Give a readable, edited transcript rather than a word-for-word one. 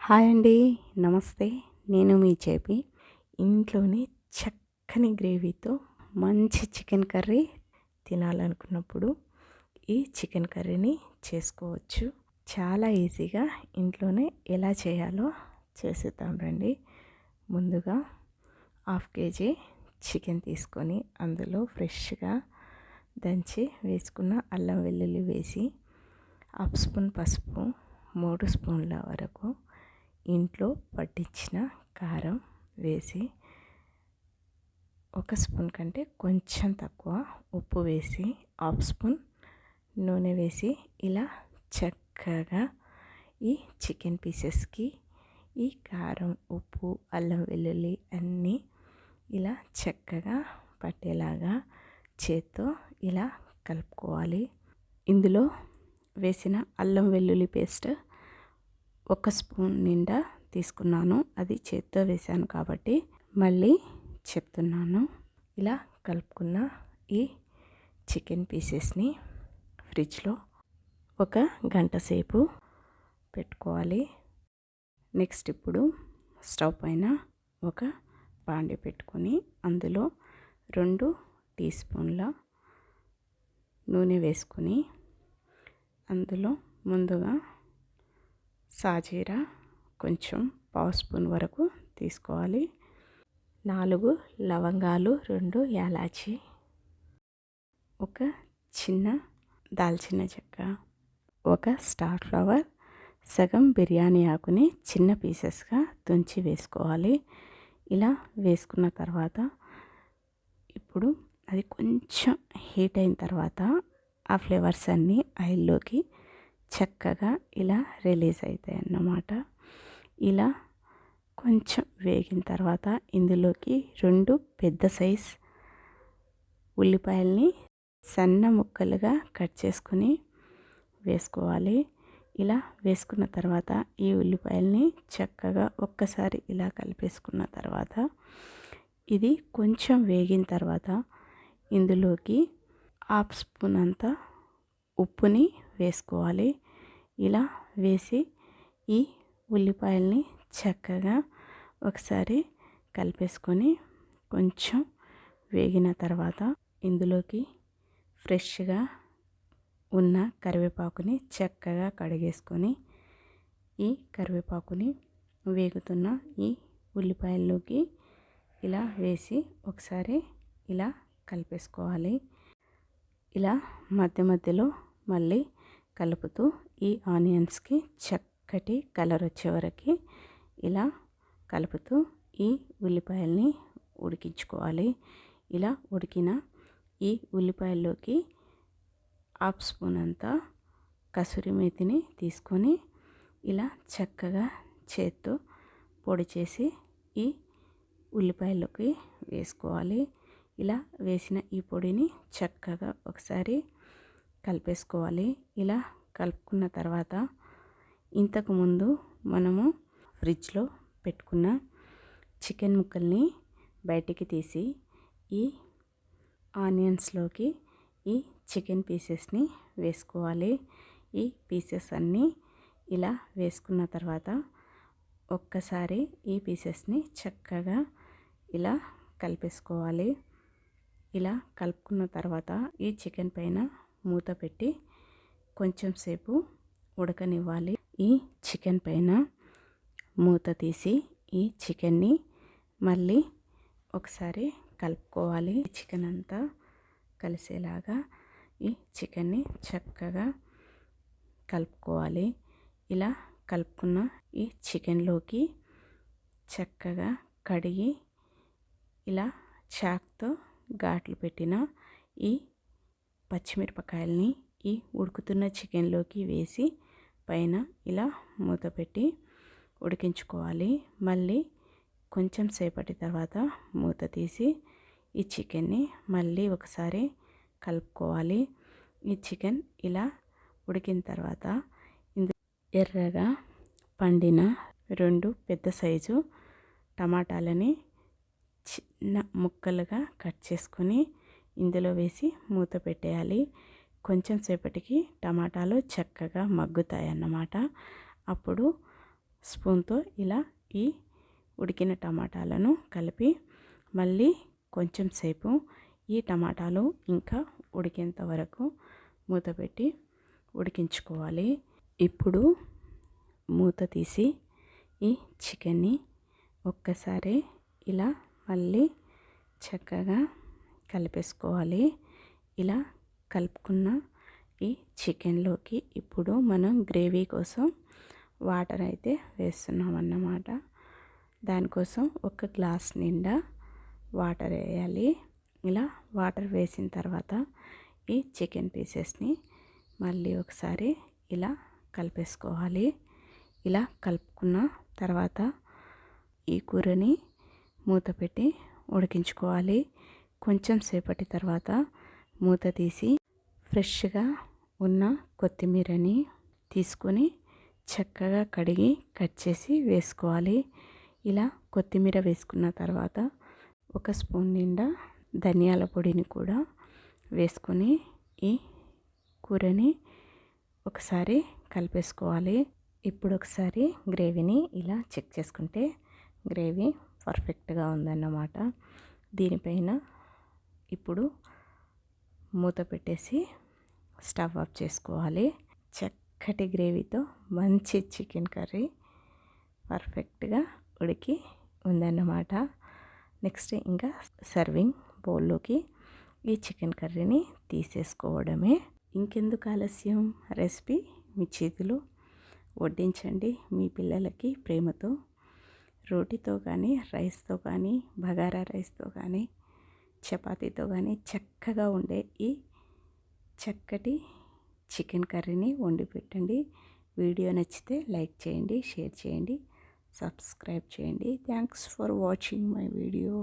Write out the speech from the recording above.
Hi అండి. నమస్తే. నేను మీ జేపీ. ఇంట్లోనే చక్కని గ్రేవీతో మంచి చికెన్ కర్రీ తినాలనుకున్నప్పుడు ఈ చికెన్ కర్రీని చేసుకోవచ్చు. చాలా ఈజీగా ఇంట్లోనే ఎలా చేయాలో చేసేద్దాం రండి. ముందుగా హాఫ్ కేజీ చికెన్ తీసుకొని అందులో ఫ్రెష్గా దంచి వేసుకున్న అల్లం వెల్లుల్లి వేసి హాఫ్ స్పూన్ పసుపు, 3 స్పూన్ల వరకు ఇంట్లో పట్టించిన కారం వేసి, 1 స్పూన్ కంటే కొంచెం తక్కువ ఉప్పు వేసి, హాఫ్ స్పూన్ నూనె వేసి ఇలా చక్కగా ఈ చికెన్ పీసెస్కి ఈ కారం, ఉప్పు, అల్లం వెల్లుల్లి అన్నీ ఇలా చక్కగా పట్టేలాగా చేత్తో ఇలా కలుపుకోవాలి. ఇందులో వేసిన అల్లం వెల్లుల్లి పేస్ట్ 1 స్పూన్ నిండా తీసుకున్నాను. అది చేత్తో వేసాను కాబట్టి మళ్ళీ చెప్తున్నాను. ఇలా కలుపుకున్న ఈ చికెన్ పీసెస్ని ఫ్రిడ్జ్లో 1 గంట సేపు పెట్టుకోవాలి. నెక్స్ట్ ఇప్పుడు స్టవ్ పైన ఒక బాండీ పెట్టుకొని అందులో 2 టీ స్పూన్ల నూనె వేసుకొని అందులో ముందుగా సాజీరా కొంచెం పావు స్పూన్ వరకు తీసుకోవాలి. 4 లవంగాలు, 2 యాలాచి, ఒక చిన్న దాల్చిన చెక్క, 1 స్టార్ ఫ్లవర్, సగం బిర్యానీ ఆకుని చిన్న పీసెస్గా తుంచి వేసుకోవాలి. ఇలా వేసుకున్న తర్వాత ఇప్పుడు అది కొంచెం హీట్ అయిన తర్వాత ఆ ఫ్లేవర్స్ అన్నీ ఆయిల్లోకి చక్కగా ఇలా రిలీజ్ అవుతాయి అన్నమాట. ఇలా కొంచెం వేగిన తర్వాత ఇందులోకి 2 పెద్ద సైజ్ ఉల్లిపాయల్ని సన్న ముక్కలుగా కట్ చేసుకొని వేసుకోవాలి. ఇలా వేసుకున్న తర్వాత ఈ ఉల్లిపాయల్ని చక్కగా ఒక్కసారి ఇలా కలిపేసుకున్న తర్వాత ఇది కొంచెం వేగిన తర్వాత ఇందులోకి హాఫ్ స్పూన్ అంతా ఉప్పుని వేసుకోవాలి. ఇలా వేసి ఈ ఉల్లిపాయల్ని చక్కగా ఒకసారి కలిపేసుకొని కొంచెం వేగిన తర్వాత ఇందులోకి ఫ్రెష్గా ఉన్న కరివేపాకుని చక్కగా కడిగేసుకొని ఈ కరివేపాకుని వేగుతున్న ఈ ఉల్లిపాయల్లోకి ఇలా వేసి ఒకసారి ఇలా కలిపేసుకోవాలి. ఇలా మధ్య మధ్యలో మళ్ళీ కలుపుతూ ఈ ఆనియన్స్కి చక్కటి కలర్ వచ్చే వరకు ఇలా కలుపుతూ ఈ ఉల్లిపాయల్ని ఉడికించుకోవాలి. ఇలా ఉడికిన ఈ ఉల్లిపాయల్లోకి హాఫ్ స్పూన్ అంతా కసూరి మేతిని తీసుకొని ఇలా చక్కగా చేత్తో పొడి చేసి ఈ ఉల్లిపాయల్లోకి వేసుకోవాలి. ఇలా వేసిన ఈ పొడిని చక్కగా ఒకసారి కలిపేసుకోవాలి. ఇలా కలుపుకున్న తర్వాత ఇంతకుముందు మనము ఫ్రిడ్జ్లో పెట్టుకున్న చికెన్ ముక్కల్ని బయటికి తీసి ఈ ఆనియన్స్లోకి ఈ చికెన్ పీసెస్ని వేసుకోవాలి. ఈ పీసెస్ అన్నీ ఇలా వేసుకున్న తర్వాత ఒక్కసారి ఈ పీసెస్ని చక్కగా ఇలా కలిపేసుకోవాలి. ఇలా కలుపుకున్న తర్వాత ఈ చికెన్ పైన మూత పెట్టి కొంచెం సేపు ఉడకనివ్వాలి. ఈ చికెన్ పైన మూత తీసి ఈ చికెన్ని మళ్ళీ ఒకసారి కలుపుకోవాలి. చికెన్ అంతా కలిసేలాగా ఈ చికెన్ని చక్కగా కలుపుకోవాలి. ఇలా కలుపుకున్న ఈ చికెన్లోకి చక్కగా కడిగి ఇలా చాక్తో ఘాట్లు పెట్టిన ఈ పచ్చిమిరపకాయల్ని ఈ ఉడుకుతున్న చికెన్లోకి వేసి పైన ఇలా మూత పెట్టి ఉడికించుకోవాలి. మళ్ళీ కొంచెం సేపటి తర్వాత మూత తీసి ఈ చికెన్ని మళ్ళీ ఒకసారి కలుపుకోవాలి. ఈ చికెన్ ఇలా ఉడికిన తర్వాత ఎర్రగా పండిన 2 పెద్ద సైజు టమాటాలని చిన్న ముక్కలుగా కట్ చేసుకొని ఇందులో వేసి మూత పెట్టేయాలి. కొంచెం సేపటికి టమాటాలు చక్కగా మగ్గుతాయి అన్నమాట. అప్పుడు స్పూన్తో ఇలా ఈ ఉడికిన టమాటాలను కలిపి మళ్ళీ కొంచెం సేపు ఈ టమాటాలు ఇంకా ఉడికేంత వరకు మూత పెట్టి ఉడికించుకోవాలి. ఇప్పుడు మూత తీసి ఈ చికెన్ని ఒక్కసారి ఇలా మళ్ళీ చక్కగా కలిపేసుకోవాలి. ఇలా కలుపుకున్న ఈ చికెన్లోకి ఇప్పుడు మనం గ్రేవీ కోసం వాటర్ అయితే వేస్తున్నాం అన్నమాట. దానికోసం ఒక గ్లాస్ నిండా వాటర్ వేయాలి. ఇలా వాటర్ వేసిన తర్వాత ఈ చికెన్ పీసెస్ని మళ్ళీ ఒకసారి ఇలా కలిపేసుకోవాలి. ఇలా కలుపుకున్న తర్వాత ఈ కూరని మూత పెట్టి ఉడికించుకోవాలి. కొంచెం సేపటి తర్వాత మూత తీసి ఫ్రెష్గా ఉన్న కొత్తిమీరని తీసుకొని చక్కగా కడిగి కట్ చేసి వేసుకోవాలి. ఇలా కొత్తిమీర వేసుకున్న తర్వాత ఒక స్పూన్ నిండా ధనియాల పొడిని కూడా వేసుకొని ఈ కూరని ఒకసారి కలిపేసుకోవాలి. ఇప్పుడు ఒకసారి గ్రేవీని ఇలా చెక్ చేసుకుంటే గ్రేవీ పర్ఫెక్ట్గా ఉందన్నమాట. దీనిపైన ఇప్పుడు మూత పెట్టేసి స్టవ్ ఆఫ్ చేసుకోవాలి. చక్కటి గ్రేవీతో మంచి చికెన్ కర్రీ పర్ఫెక్ట్గా ఉడికి ఉందన్నమాట. నెక్స్ట్ ఇంకా సర్వింగ్ బౌల్లోకి ఈ చికెన్ కర్రీని తీసేసుకోవడమే. ఇంకెందుకు ఆలస్యం, రెసిపీ మీ చేతిలో వడ్డించండి మీ పిల్లలకి ప్రేమతో. రోటీతో కానీ, రైస్తో కానీ, బగారా రైస్తో కానీ, చపాతీతో కానీ చక్కగా ఉండే ఈ చక్కటి చికెన్ కర్రీని వండి పెట్టండి. వీడియో నచ్చితే లైక్ చేయండి, షేర్ చేయండి, సబ్స్క్రైబ్ చేయండి. Thanks for watching my video.